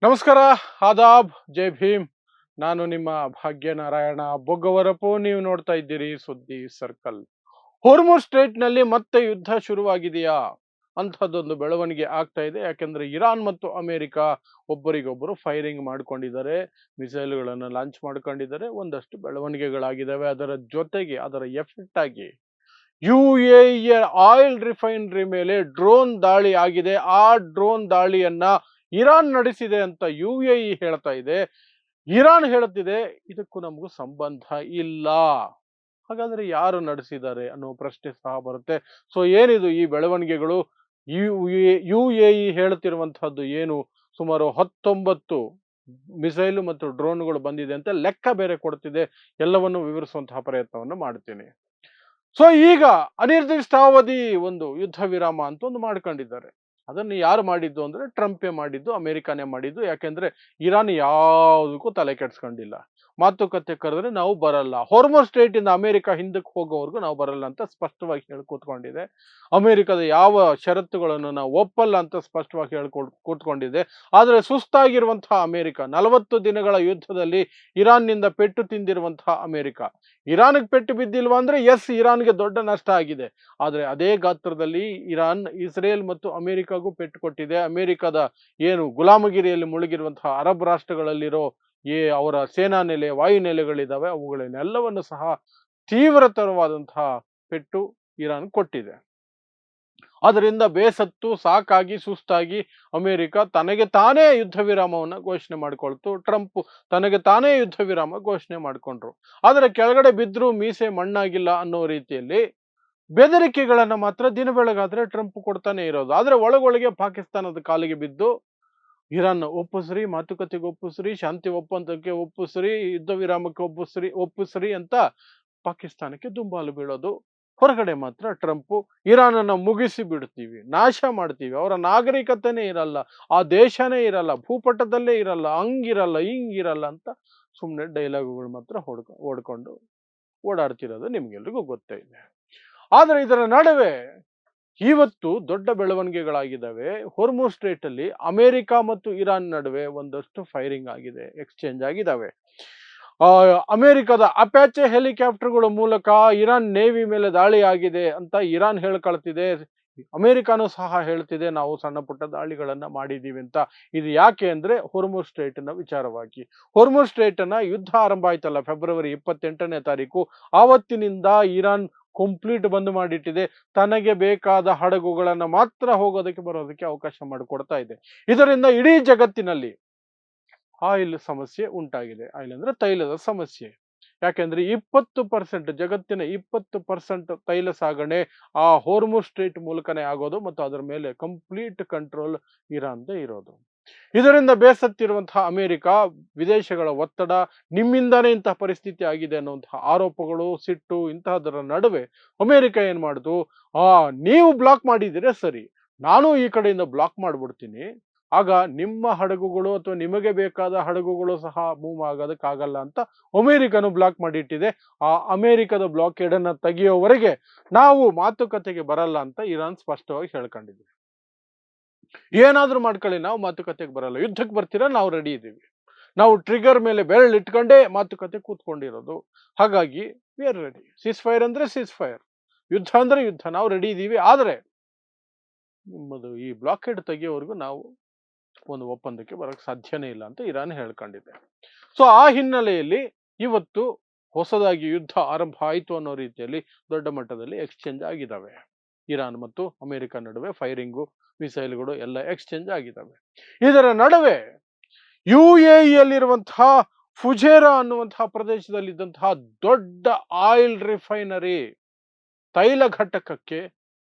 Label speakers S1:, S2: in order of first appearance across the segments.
S1: ನಮಸ್ಕಾರ, ಆದಾಬ್, ಜೈ ಭೀಮ್. ನಾನು ನಿಮ್ಮ ಭಾಗ್ಯನಾರಾಯಣ ಬೊಗ್ಗವರಪು. ನೀವು ನೋಡ್ತಾ ಇದ್ದೀರಿ ಸುದ್ದಿ ಸರ್ಕಲ್. ಹೊರ್ಮುಜ್ ಸ್ಟ್ರೇಟ್ ನಲ್ಲಿ ಮತ್ತೆ ಯುದ್ಧ ಶುರುವಾಗಿದೆಯಾ? ಅಂಥದ್ದೊಂದು ಬೆಳವಣಿಗೆ ಆಗ್ತಾ ಇದೆ. ಯಾಕೆಂದ್ರೆ ಇರಾನ್ ಮತ್ತು ಅಮೆರಿಕ ಒಬ್ಬರಿಗೊಬ್ಬರು ಫೈರಿಂಗ್ ಮಾಡ್ಕೊಂಡಿದ್ದಾರೆ, ಮಿಸೈಲ್ಗಳನ್ನು ಲಾಂಚ್ ಮಾಡ್ಕೊಂಡಿದ್ದಾರೆ. ಒಂದಷ್ಟು ಬೆಳವಣಿಗೆಗಳಾಗಿದ್ದಾವೆ. ಅದರ ಜೊತೆಗೆ ಅದರ ಎಫೆಕ್ಟ್ ಆಗಿ ಯುಎಇಯ ಆಯಿಲ್ ರಿಫೈನರಿ ಮೇಲೆ ಡ್ರೋನ್ ದಾಳಿ ಆಗಿದೆ. ಆ ಡ್ರೋನ್ ದಾಳಿಯನ್ನ ಇರಾನ್ ನಡೆಸಿದೆ ಅಂತ ಯುಎಇ ಹೇಳ್ತಾ ಇದೆ. ಇರಾನ್ ಹೇಳುತ್ತಿದೆ ಇದಕ್ಕೂ ನಮಗೂ ಸಂಬಂಧ ಇಲ್ಲ. ಹಾಗಾದ್ರೆ ಯಾರು ನಡೆಸಿದ್ದಾರೆ ಅನ್ನೋ ಪ್ರಶ್ನೆ ಸಹ ಬರುತ್ತೆ. ಸೊ ಏನಿದು ಈ ಬೆಳವಣಿಗೆಗಳು? ಯುಎಇ ಹೇಳುತ್ತಿರುವಂತಹದ್ದು ಏನು? ಸುಮಾರು 19 ಮಿಸೈಲ್ ಮತ್ತು ಡ್ರೋನ್ಗಳು ಬಂದಿದೆ ಅಂತ ಲೆಕ್ಕ ಬೇರೆ ಕೊಡ್ತಿದೆ. ಎಲ್ಲವನ್ನು ವಿವರಿಸುವಂತಹ ಪ್ರಯತ್ನವನ್ನು ಮಾಡ್ತೀನಿ. ಸೊ ಈಗ ಅನಿರ್ದಿಷ್ಟಾವಧಿ ಒಂದು ಯುದ್ಧ ವಿರಾಮ ಅಂತ ಒಂದು ಮಾಡ್ಕೊಂಡಿದ್ದಾರೆ. ಅದನ್ನು ಯಾರು ಮಾಡಿದ್ದು ಅಂದ್ರೆ ಟ್ರಂಪೇ ಮಾಡಿದ್ದು, ಅಮೆರಿಕಾನೇ ಮಾಡಿದ್ದು. ಯಾಕೆಂದ್ರೆ ಇರಾನ್ ಯಾವುದಕ್ಕೂ ತಲೆ ಕೆಡ್ಸ್ಕೊಂಡಿಲ್ಲ. ಮಾತುಕತೆ ಕರೆದ್ರೆ ನಾವು ಬರಲ್ಲ, ಹೊರ್ಮುಜ್ ಸ್ಟ್ರೇಟ್ ಇಂದ ಅಮೆರಿಕ ಹಿಂದಕ್ಕೆ ಹೋಗೋವರೆಗೂ ನಾವು ಬರಲ್ಲ ಅಂತ ಸ್ಪಷ್ಟವಾಗಿ ಹೇಳಿ ಕೂತ್ಕೊಂಡಿದೆ. ಅಮೆರಿಕದ ಯಾವ ಷರತ್ತುಗಳನ್ನು ನಾವು ಒಪ್ಪಲ್ಲ ಅಂತ ಸ್ಪಷ್ಟವಾಗಿ ಕೂತ್ಕೊಂಡಿದೆ. ಆದ್ರೆ ಸುಸ್ತಾಗಿರುವಂತಹ ಅಮೆರಿಕ, 40 ದಿನಗಳ ಯುದ್ಧದಲ್ಲಿ ಇರಾನ್ನಿಂದ ಪೆಟ್ಟು ತಿಂದಿರುವಂತಹ ಅಮೆರಿಕ, ಇರಾನ್ಗೆ ಪೆಟ್ಟು ಬಿದ್ದಿಲ್ವಾ ಅಂದ್ರೆ ಎಸ್, ಇರಾನ್ಗೆ ದೊಡ್ಡ ನಷ್ಟ ಆಗಿದೆ. ಆದ್ರೆ ಅದೇ ಗಾತ್ರದಲ್ಲಿ ಇರಾನ್ ಇಸ್ರೇಲ್ ಮತ್ತು ಅಮೆರಿಕಾಗೂ ಪೆಟ್ಟು ಕೊಟ್ಟಿದೆ. ಅಮೆರಿಕದ ಏನು ಗುಲಾಮಗಿರಿಯಲ್ಲಿ ಮುಳುಗಿರುವಂತಹ ಅರಬ್ ರಾಷ್ಟ್ರಗಳಲ್ಲಿರೋ ಅವರ ಸೇನಾ ನೆಲೆ, ವಾಯು ನೆಲೆಗಳಿದಾವೆ, ಅವುಗಳನ್ನೆಲ್ಲವನ್ನು ಸಹ ತೀವ್ರತರವಾದಂತಹ ಪೆಟ್ಟು ಇರಾನ್ ಕೊಟ್ಟಿದೆ. ಅದರಿಂದ ಬೇಸತ್ತು ಸಾಕಾಗಿ ಸುಸ್ತಾಗಿ ಅಮೆರಿಕ ತನಗೆ ತಾನೇ ಯುದ್ಧ ವಿರಾಮವನ್ನ ಘೋಷಣೆ ಮಾಡಿಕೊಳ್ತು. ಟ್ರಂಪ್ ತನಗೆ ತಾನೇ ಯುದ್ಧ ವಿರಾಮ ಘೋಷಣೆ ಮಾಡಿಕೊಂಡ್ರು. ಆದರೆ ಕೆಳಗಡೆ ಬಿದ್ರು ಮೀಸೆ ಮಣ್ಣಾಗಿಲ್ಲ ಅನ್ನೋ ರೀತಿಯಲ್ಲಿ ಬೆದರಿಕೆಗಳನ್ನ ಮಾತ್ರ ದಿನ ಬೆಳಗಾದ್ರೆ ಟ್ರಂಪ್ ಕೊಡ್ತಾನೆ ಇರೋದು. ಆದ್ರೆ ಒಳಗೊಳಗೆ ಪಾಕಿಸ್ತಾನದ ಕಾಲಿಗೆ ಬಿದ್ದು ಇರಾನ್ ಒಪ್ಪಿಸ್ರಿ, ಮಾತುಕತೆಗೆ ಒಪ್ಪಿಸ್ರಿ, ಶಾಂತಿ ಒಪ್ಪಂದಕ್ಕೆ ಒಪ್ಪಿಸ್ರಿ, ಯುದ್ಧ ವಿರಾಮಕ್ಕೆ ಒಪ್ಪಿಸ್ರಿ ಅಂತ ಪಾಕಿಸ್ತಾನಕ್ಕೆ ದುಂಬಾಲು ಬೀಳೋದು. ಹೊರಗಡೆ ಮಾತ್ರ ಟ್ರಂಪ್ ಇರಾನ್ ಅನ್ನ ಮುಗಿಸಿ ಬಿಡ್ತೀವಿ, ನಾಶ ಮಾಡ್ತೀವಿ, ಅವರ ನಾಗರಿಕತೆನೇ ಇರಲ್ಲ, ಆ ದೇಶನೇ ಇರಲ್ಲ, ಭೂಪಟದಲ್ಲೇ ಇರಲ್ಲ, ಹಂಗಿರಲ್ಲ ಹಿಂಗಿರಲ್ಲ ಅಂತ ಸುಮ್ಮನೆ ಡೈಲಾಗುಗಳು ಮಾತ್ರ ಓಡ್ಕೊಂಡು ಓಡಾಡ್ತಿರೋದು ನಿಮ್ಗೆಲ್ರಿಗೂ ಗೊತ್ತೇ ಇದೆ. ಆದ್ರೆ ಇದರ ನಡುವೆ ಇವತ್ತು ದೊಡ್ಡ ಬೆಳವಣಿಗೆಗಳಾಗಿದ್ದಾವೆ. ಹೊರ್ಮುಜ್ ಸ್ಟ್ರೇಟ್ ಅಲ್ಲಿ ಅಮೆರಿಕ ಮತ್ತು ಇರಾನ್ ನಡುವೆ ಒಂದಷ್ಟು ಫೈರಿಂಗ್ ಆಗಿದೆ, ಎಕ್ಸ್ಚೇಂಜ್ ಆಗಿದ್ದಾವೆ. ಅಮೆರಿಕದ ಅಪ್ಯಾಚೆ ಹೆಲಿಕಾಪ್ಟರ್ಗಳ ಮೂಲಕ ಇರಾನ್ ನೇವಿ ಮೇಲೆ ದಾಳಿ ಆಗಿದೆ ಅಂತ ಇರಾನ್ ಹೇಳ್ಕೊಳ್ತಿದೆ. ಅಮೆರಿಕಾನು ಸಹ ಹೇಳ್ತಿದೆ ನಾವು ಸಣ್ಣ ಪುಟ್ಟ ದಾಳಿಗಳನ್ನ ಮಾಡಿದೀವಿ ಅಂತ. ಇದು ಯಾಕೆ ಅಂದ್ರೆ ಹೊರ್ಮುಜ್ ಸ್ಟ್ರೇಟ್ ನ ವಿಚಾರವಾಗಿ. ಹೊರ್ಮುಜ್ ಸ್ಟ್ರೇಟ್ ನ ಯುದ್ಧ ಆರಂಭ ಆಯ್ತಲ್ಲ ಫೆಬ್ರವರಿ 28ನೇ ತಾರೀಕು, ಆವತ್ತಿನಿಂದ ಇರಾನ್ ಕಂಪ್ಲೀಟ್ ಬಂದ್ ಮಾಡಿಟ್ಟಿದೆ. ತನಗೆ ಬೇಕಾದ ಹಡಗುಗಳನ್ನ ಮಾತ್ರ ಹೋಗೋದಕ್ಕೆ ಬರೋದಕ್ಕೆ ಅವಕಾಶ ಮಾಡಿಕೊಡ್ತಾ ಇದೆ. ಇದರಿಂದ ಇಡೀ ಜಗತ್ತಿನಲ್ಲಿ ಆಯಿಲ್ ಸಮಸ್ಯೆ ಉಂಟಾಗಿದೆ. ಆಯಿಲ್ ಅಂದ್ರೆ ತೈಲದ ಸಮಸ್ಯೆ. ಯಾಕೆಂದ್ರೆ 20% ಜಗತ್ತಿನ 20% ತೈಲ ಸಾಗಣೆ ಆ ಹೊರ್ಮುಜ್ ಸ್ಟ್ರೇಟ್ ಮೂಲಕನೇ ಆಗೋದು ಮತ್ತು ಅದರ ಮೇಲೆ ಕಂಪ್ಲೀಟ್ ಕಂಟ್ರೋಲ್ ಇರಾನ್ದೇ ಇರೋದು. ಇದರಿಂದ ಬೇಸತ್ತಿರುವಂತಹ ಅಮೆರಿಕ, ವಿದೇಶಗಳ ಒತ್ತಡ, ನಿಮ್ಮಿಂದಾನೇ ಇಂತಹ ಪರಿಸ್ಥಿತಿ ಆಗಿದೆ ಅನ್ನುವಂತಹ ಆರೋಪಗಳು, ಸಿಟ್ಟು, ಇಂತಹದರ ನಡುವೆ ಅಮೆರಿಕ ಏನ್ ಮಾಡುದು, ನೀವು ಬ್ಲಾಕ್ ಮಾಡಿದಿರೇ ಸರಿ, ನಾನು ಈ ಕಡೆಯಿಂದ ಬ್ಲಾಕ್ ಮಾಡ್ಬಿಡ್ತೀನಿ. ಆಗ ನಿಮ್ಮ ಹಡಗುಗಳು ಅಥವಾ ನಿಮಗೆ ಬೇಕಾದ ಹಡಗುಗಳು ಸಹ ಮೂವ್ ಆಗೋದಕ್ಕಾಗಲ್ಲ ಅಂತ ಅಮೆರಿಕನು ಬ್ಲಾಕ್ ಮಾಡಿಟ್ಟಿದೆ. ಆ ಅಮೆರಿಕದ ಬ್ಲಾಕೇಡ್ ಅನ್ನ ತೆಗೆಯೋವರೆಗೆ ನಾವು ಮಾತುಕತೆಗೆ ಬರಲ್ಲ ಅಂತ ಇರಾನ್ ಸ್ಪಷ್ಟವಾಗಿ ಹೇಳ್ಕೊಂಡಿದೆ. ಏನಾದ್ರೂ ಮಾಡ್ಕೊಳ್ಳಿ, ನಾವು ಮಾತುಕತೆಗೆ ಬರಲ್ಲ. ಯುದ್ಧಕ್ಕೆ ಬರ್ತೀರಾ, ನಾವು ರೆಡಿ ಇದ್ದೀವಿ. ನಾವು ಟ್ರಿಗರ್ ಮೇಲೆ ಬೆರಳು ಇಟ್ಕೊಂಡೇ ಮಾತುಕತೆ ಕೂತ್ಕೊಂಡಿರೋದು. ಹಾಗಾಗಿ we are ready. Seize fire ಅಂದ್ರೆ ಸೀಸ್ ಫೈರ್, ಯುದ್ಧ ಅಂದ್ರೆ ಯುದ್ಧ, ನಾವು ರೆಡಿ ಇದ್ದೀವಿ. ಆದ್ರೆ ನಿಮ್ಮದು ಈ ಬ್ಲಾಕೇಡ್ ತೆಗೆಯೋವರೆಗೂ ನಾವು ಒಂದು ಒಪ್ಪಂದಕ್ಕೆ ಬರಕ್ ಸಾಧ್ಯನೇ ಇಲ್ಲ ಅಂತ ಇರಾನ್ ಹೇಳ್ಕೊಂಡಿದೆ. ಸೊ ಆ ಹಿನ್ನೆಲೆಯಲ್ಲಿ ಇವತ್ತು ಹೊಸದಾಗಿ ಯುದ್ಧ ಆರಂಭ ಆಯಿತು ಅನ್ನೋ ರೀತಿಯಲ್ಲಿ ದೊಡ್ಡ ಮಟ್ಟದಲ್ಲಿ ಎಕ್ಸ್ಚೇಂಜ್ ಆಗಿದ್ದಾವೆ. ಇರಾನ್ ಮತ್ತು ಅಮೆರಿಕ ನಡುವೆ ಫೈರಿಂಗು, ಮಿಸೈಲ್ಗಳು ಎಲ್ಲ ಎಕ್ಸ್ಚೇಂಜ್ ಆಗಿದ್ದಾವೆ. ಇದರ ನಡುವೆ ಯುಎಇಯಲ್ಲಿರುವಂತಹ ಫುಜೇರಾ ಅನ್ನುವಂತಹ ಪ್ರದೇಶದಲ್ಲಿದ್ದಂತಹ ದೊಡ್ಡ ಆಯಿಲ್ ರಿಫೈನರಿ, ತೈಲ ಘಟಕಕ್ಕೆ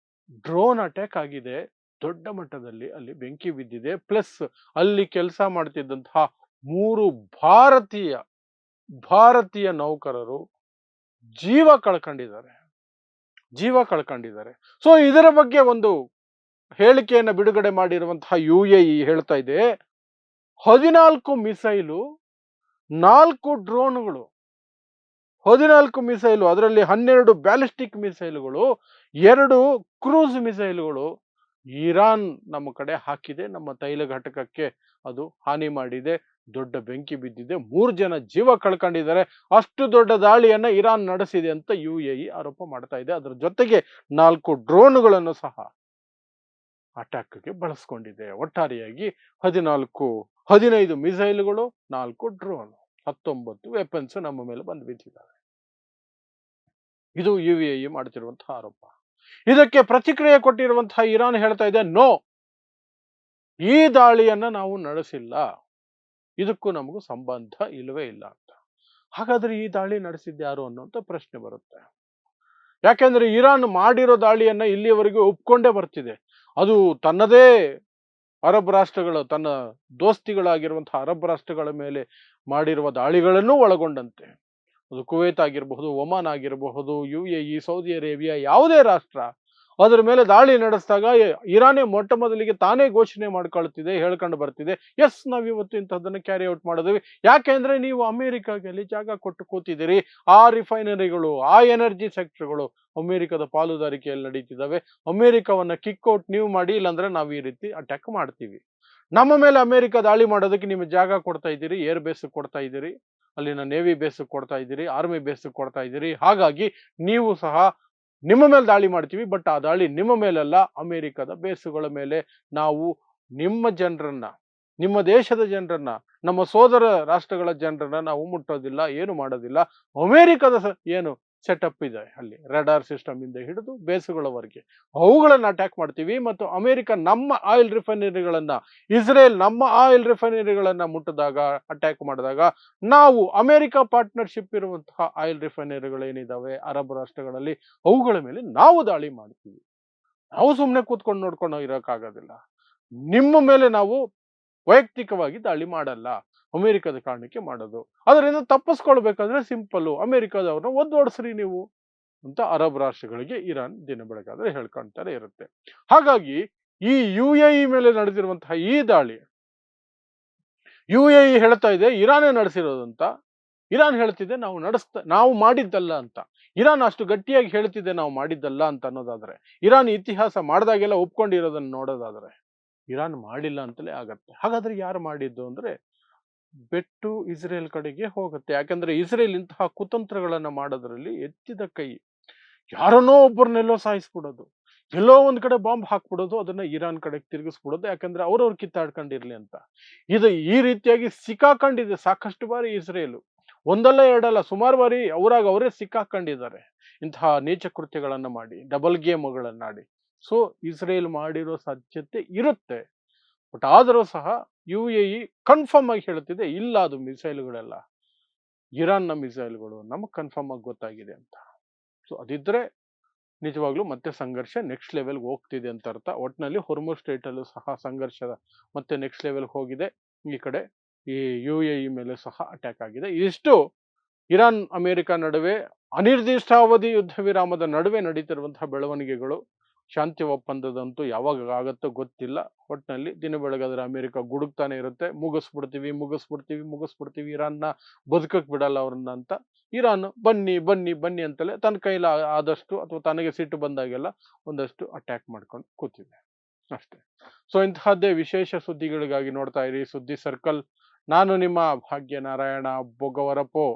S1: ಡ್ರೋನ್ ಅಟ್ಯಾಕ್ ಆಗಿದೆ. ದೊಡ್ಡ ಮಟ್ಟದಲ್ಲಿ ಅಲ್ಲಿ ಬೆಂಕಿ ಬಿದ್ದಿದೆ. ಪ್ಲಸ್ ಅಲ್ಲಿ ಕೆಲಸ ಮಾಡ್ತಿದ್ದಂತಹ 3 ಭಾರತೀಯ ನೌಕರರು ಜೀವ ಕಳ್ಕೊಂಡಿದ್ದಾರೆ. ಸೊ ಇದರ ಬಗ್ಗೆ ಒಂದು ಹೇಳಿಕೆಯನ್ನು ಬಿಡುಗಡೆ ಮಾಡಿರುವಂತಹ ಯುಎಇ ಹೇಳ್ತಾ ಇದೆ, 14 ಮಿಸೈಲು, 4 ಡ್ರೋನ್ಗಳು, 14 ಮಿಸೈಲು, ಅದರಲ್ಲಿ 12 ಬ್ಯಾಲಿಸ್ಟಿಕ್ ಮಿಸೈಲ್ಗಳು, 2 ಕ್ರೂಸ್ ಮಿಸೈಲ್ಗಳು ಇರಾನ್ ನಮ್ಮ ಕಡೆ ಹಾಕಿದೆ, ನಮ್ಮ ತೈಲ ಘಟಕಕ್ಕೆ ಅದು ಹಾನಿ ಮಾಡಿದೆ, ದೊಡ್ಡ ಬೆಂಕಿ ಬಿದ್ದಿದೆ, 3 ಜನ ಜೀವ ಕಳ್ಕೊಂಡಿದ್ದಾರೆ. ಅಷ್ಟು ದೊಡ್ಡ ದಾಳಿಯನ್ನ ಇರಾನ್ ನಡೆಸಿದೆ ಅಂತ UAE ಆರೋಪ ಮಾಡ್ತಾ ಇದೆ. ಅದರ ಜೊತೆಗೆ 4 ಡ್ರೋನ್ಗಳನ್ನು ಸಹ ಅಟ್ಯಾಕ್ಗೆ ಬಳಸ್ಕೊಂಡಿದೆ. ಒಟ್ಟಾರೆಯಾಗಿ 15 ಮಿಸೈಲ್ಗಳು, 4 ಡ್ರೋನ್, 19 ವೆಪನ್ಸ್ ನಮ್ಮ ಮೇಲೆ ಬಂದು ಬಿದ್ದಿದ್ದಾವೆ. ಇದು UAE ಮಾಡ್ತಿರುವಂತಹ ಆರೋಪ. ಇದಕ್ಕೆ ಪ್ರತಿಕ್ರಿಯೆ ಕೊಟ್ಟಿರುವಂತಹ ಇರಾನ್ ಹೇಳ್ತಾ ಇದೆ, ನೋ, ಈ ದಾಳಿಯನ್ನ ನಾವು ನಡೆಸಿಲ್ಲ, ಇದಕ್ಕೂ ನಮಗೂ ಸಂಬಂಧ ಇಲ್ಲವೇ ಇಲ್ಲ ಅಂತ. ಹಾಗಾದ್ರೆ ಈ ದಾಳಿ ನಡೆಸಿದ್ದು ಯಾರು ಅನ್ನುವಂಥ ಪ್ರಶ್ನೆ ಬರುತ್ತೆ. ಯಾಕೆಂದ್ರೆ ಇರಾನ್ ಮಾಡಿರೋ ದಾಳಿಯನ್ನ ಇಲ್ಲಿಯವರೆಗೂ ಒಪ್ಕೊಂಡೇ ಬರ್ತಿದೆ. ಅದು ತನ್ನದೇ ಅರಬ್ ರಾಷ್ಟ್ರಗಳು, ತನ್ನ ದೋಸ್ತಿಗಳಾಗಿರುವಂತಹ ಅರಬ್ ರಾಷ್ಟ್ರಗಳ ಮೇಲೆ ಮಾಡಿರುವ ದಾಳಿಗಳನ್ನು ಒಳಗೊಂಡಂತೆ, ಅದು ಕುವೈತ್ ಆಗಿರಬಹುದು, ಒಮಾನ್ ಆಗಿರಬಹುದು, UAE, ಸೌದಿ ಅರೇಬಿಯಾ, ಯಾವುದೇ ರಾಷ್ಟ್ರ ಅದರ ಮೇಲೆ ದಾಳಿ ನಡೆಸಿದಾಗ ಇರಾನೇ ಮೊಟ್ಟ ಮೊದಲಿಗೆ ತಾನೇ ಘೋಷಣೆ ಮಾಡ್ಕೊಳ್ತಿದೆ, ಹೇಳ್ಕೊಂಡು ಬರ್ತಿದೆ, ಎಸ್, ನಾವಿವತ್ತು ಇಂಥದ್ದನ್ನು ಕ್ಯಾರಿ ಔಟ್ ಮಾಡಿದ್ವಿ. ಯಾಕೆಂದ್ರೆ ನೀವು ಅಮೆರಿಕಾಗೆ ಅಲ್ಲಿ ಜಾಗ ಕೊಟ್ಟು ಕೂತಿದ್ದೀರಿ, ಆ ರಿಫೈನರಿಗಳು, ಆ ಎನರ್ಜಿ ಸೆಕ್ಟರ್ಗಳು ಅಮೆರಿಕದ ಪಾಲುದಾರಿಕೆಯಲ್ಲಿ ನಡೀತಿದ್ದಾವೆ. ಅಮೆರಿಕವನ್ನ ಕಿಕ್ಔಟ್ ನೀವು ಮಾಡಿ, ಇಲ್ಲಾಂದ್ರೆ ನಾವು ಈ ರೀತಿ ಅಟ್ಯಾಕ್ ಮಾಡ್ತೀವಿ. ನಮ್ಮ ಮೇಲೆ ಅಮೆರಿಕ ದಾಳಿ ಮಾಡೋದಕ್ಕೆ ನಿಮಗೆ ಜಾಗ ಕೊಡ್ತಾ ಇದ್ದೀರಿ, ಏರ್ ಬೇಸ್ ಕೊಡ್ತಾ ಇದ್ದೀರಿ, ಅಲ್ಲಿನ ನೇವಿ ಬೇಸ್ ಕೊಡ್ತಾ ಇದ್ದೀರಿ, ಆರ್ಮಿ ಬೇಸ್ ಕೊಡ್ತಾ ಇದ್ದೀರಿ. ಹಾಗಾಗಿ ನೀವು ಸಹ ನಿಮ್ಮ ಮೇಲೆ ದಾಳಿ ಮಾಡ್ತೀವಿ, ಬಟ್ ಆ ದಾಳಿ ನಿಮ್ಮ ಮೇಲಲ್ಲ, ಅಮೆರಿಕದ ಬೇಸುಗಳ ಮೇಲೆ. ನಾವು ನಿಮ್ಮ ಜನರನ್ನ, ನಿಮ್ಮ ದೇಶದ ಜನರನ್ನ, ನಮ್ಮ ಸೋದರ ರಾಷ್ಟ್ರಗಳ ಜನರನ್ನ ನಾವು ಮುಟ್ಟೋದಿಲ್ಲ, ಏನು ಮಾಡೋದಿಲ್ಲ. ಅಮೆರಿಕದ ಏನು ಸೆಟಪ್ ಇದೆ ಅಲ್ಲಿ, ರೆಡಾರ್ ಸಿಸ್ಟಮ್ ಇಂದ ಹಿಡಿದು ಬೇಸುಗಳವರೆಗೆ ಅವುಗಳನ್ನ ಅಟ್ಯಾಕ್ ಮಾಡ್ತೀವಿ. ಮತ್ತು ಅಮೆರಿಕ ನಮ್ಮ ಆಯಿಲ್ ರಿಫೈನರಿಗಳನ್ನ, ಇಸ್ರೇಲ್ ನಮ್ಮ ಆಯಿಲ್ ರಿಫೈನರಿಗಳನ್ನ ಮುಟ್ಟಿದಾಗ, ಅಟ್ಯಾಕ್ ಮಾಡಿದಾಗ, ನಾವು ಅಮೆರಿಕ ಪಾರ್ಟ್ನರ್ಶಿಪ್ ಇರುವಂತಹ ಆಯಿಲ್ ರಿಫೈನರಿಗಳೇನಿದಾವೆ ಅರಬ್ ರಾಷ್ಟ್ರಗಳಲ್ಲಿ, ಅವುಗಳ ಮೇಲೆ ನಾವು ದಾಳಿ ಮಾಡ್ತೀವಿ. ನಾವು ಸುಮ್ಮನೆ ಕೂತ್ಕೊಂಡು ನೋಡ್ಕೊಂಡು ಇರೋಕ್ಕಾಗೋದಿಲ್ಲ. ನಿಮ್ಮ ಮೇಲೆ ನಾವು ವೈಯಕ್ತಿಕವಾಗಿ ದಾಳಿ ಮಾಡಲ್ಲ, ಅಮೆರಿಕದ ಕಾರಣಕ್ಕೆ ಮಾಡೋದು. ಅದರಿಂದ ತಪ್ಪಿಸ್ಕೊಳ್ಬೇಕಾದ್ರೆ ಸಿಂಪಲ್ಲು, ಅಮೆರಿಕದವ್ರನ್ನ ಒದ್ದೋಡಿಸ್ರಿ ನೀವು ಅಂತ ಅರಬ್ ರಾಷ್ಟ್ರಗಳಿಗೆ ಇರಾನ್ ದಿನ ಬೆಳಗಾದ್ರೆ ಹೇಳ್ಕೊಂತಾರೆ ಇರುತ್ತೆ. ಹಾಗಾಗಿ ಈ UAE ಮೇಲೆ ನಡೆದಿರುವಂತಹ ಈ ದಾಳಿ, UAE ಹೇಳ್ತಾ ಇದೆ ಇರಾನೇ ನಡೆಸಿರೋದಂತ, ಇರಾನ್ ಹೇಳ್ತಿದೆ ನಾವು ಮಾಡಿದ್ದಲ್ಲ ಅಂತ. ಇರಾನ್ ಅಷ್ಟು ಗಟ್ಟಿಯಾಗಿ ಹೇಳ್ತಿದೆ ನಾವು ಮಾಡಿದ್ದಲ್ಲ ಅಂತ ಅನ್ನೋದಾದ್ರೆ, ಇರಾನ್ ಇತಿಹಾಸ ಮಾಡಿದಾಗೆಲ್ಲ ಒಪ್ಕೊಂಡಿರೋದನ್ನ ನೋಡೋದಾದ್ರೆ, ಇರಾನ್ ಮಾಡಿಲ್ಲ ಅಂತಲೇ ಆಗತ್ತೆ. ಹಾಗಾದ್ರೆ ಯಾರು ಮಾಡಿದ್ದು ಅಂದ್ರೆ ಬೆಟ್ಟು ಇಸ್ರೇಲ್ ಕಡೆಗೆ ಹೋಗುತ್ತೆ. ಯಾಕಂದ್ರೆ ಇಸ್ರೇಲ್ ಇಂತಹ ಕುತಂತ್ರಗಳನ್ನ ಮಾಡೋದ್ರಲ್ಲಿ ಎತ್ತಿದ ಕೈ. ಯಾರನ್ನೋ ಒಬ್ಬರನ್ನೆಲ್ಲೋ ಸಾಯಿಸ್ಬಿಡೋದು, ಎಲ್ಲೋ ಒಂದ್ ಕಡೆ ಬಾಂಬ್ ಹಾಕ್ಬಿಡೋದು, ಅದನ್ನ ಇರಾನ್ ಕಡೆಗೆ ತಿರುಗಿಸ್ಬಿಡೋದು, ಯಾಕಂದ್ರೆ ಅವ್ರವ್ರು ಕಿತ್ತಾಡ್ಕೊಂಡಿರ್ಲಿ ಅಂತ. ಇದು ಈ ರೀತಿಯಾಗಿ ಸಿಕ್ಕಾಕೊಂಡಿದೆ ಸಾಕಷ್ಟು ಬಾರಿ ಇಸ್ರೇಲು. ಒಂದಲ್ಲ ಎರಡಲ್ಲ, ಸುಮಾರು ಬಾರಿ ಅವರೇ ಸಿಕ್ಕಾಕೊಂಡಿದ್ದಾರೆ ಇಂತಹ ನೀಚ ಕೃತ್ಯಗಳನ್ನ ಮಾಡಿ, ಡಬಲ್ ಗೇಮ್ಗಳನ್ನಾಡಿ. ಸೊ ಇಸ್ರೇಲ್ ಮಾಡಿರೋ ಸಾಧ್ಯತೆ ಇರುತ್ತೆ. ಬಟ್ ಆದರೂ ಸಹ UAE ಕನ್ಫರ್ಮ್ ಆಗಿ ಹೇಳ್ತಿದೆ, ಇಲ್ಲ, ಅದು ಮಿಸೈಲ್ಗಳೆಲ್ಲ ಇರಾನ್ನ ಮಿಸೈಲ್ಗಳು, ನಮಗೆ ಕನ್ಫರ್ಮ್ ಆಗಿ ಗೊತ್ತಾಗಿದೆ ಅಂತ. ಸೊ ಅದಿದ್ರೆ ನಿಜವಾಗ್ಲೂ ಮತ್ತೆ ಸಂಘರ್ಷ ನೆಕ್ಸ್ಟ್ ಲೆವೆಲ್ಗೆ ಹೋಗ್ತಿದೆ ಅಂತ ಅರ್ಥ. ಒಟ್ಟಿನಲ್ಲಿ ಹೊರ್ಮುಜ್ ಸ್ಟ್ರೈಟ್ ಅಲ್ಲೂ ಸಹ ಸಂಘರ್ಷದ ಮತ್ತೆ ನೆಕ್ಸ್ಟ್ ಲೆವೆಲ್ಗೆ ಹೋಗಿದೆ. ಈ ಕಡೆ ಈ UAE ಮೇಲೆ ಸಹ ಅಟ್ಯಾಕ್ ಆಗಿದೆ. ಇಷ್ಟು ಇರಾನ್ ಅಮೆರಿಕ ನಡುವೆ ಅನಿರ್ದಿಷ್ಟಾವಧಿ ಯುದ್ಧ ವಿರಾಮದ ನಡುವೆ ನಡೀತಿರುವಂತಹ ಬೆಳವಣಿಗೆಗಳು. ಶಾಂತಿ ಒಪ್ಪಂದದಂತೂ ಯಾವಾಗ ಆಗತ್ತೋ ಗೊತ್ತಿಲ್ಲ. ಒಟ್ಟಿನಲ್ಲಿ ದಿನ ಬೆಳಗಾದ್ರೆ ಅಮೆರಿಕ ಗುಡುಕ್ತಾನೆ ಇರುತ್ತೆ, ಮುಗಿಸ್ಬಿಡ್ತೀವಿ ಇರಾನ್ನ, ಬದುಕಕ್ ಬಿಡಲ್ಲ ಅವ್ರನ್ನ ಅಂತ. ಇರಾನ್ ಬನ್ನಿ ಬನ್ನಿ ಬನ್ನಿ ಅಂತಲೇ ತನ್ನ ಕೈಲ ಆದಷ್ಟು, ಅಥವಾ ತನಗೆ ಸಿಟ್ಟು ಬಂದಾಗೆಲ್ಲ ಒಂದಷ್ಟು ಅಟ್ಯಾಕ್ ಮಾಡ್ಕೊಂಡು ಕೂತಿದೆ ಅಷ್ಟೇ. ಸೊ ಇಂತಹದ್ದೇ ವಿಶೇಷ ಸುದ್ದಿಗಳಿಗಾಗಿ ನೋಡ್ತಾ ಇರಿ ಸುದ್ದಿ ಸರ್ಕಲ್. ನಾನು ನಿಮ್ಮ ಭಾಗ್ಯನಾರಾಯಣ ಬೊಗವರಪೋ.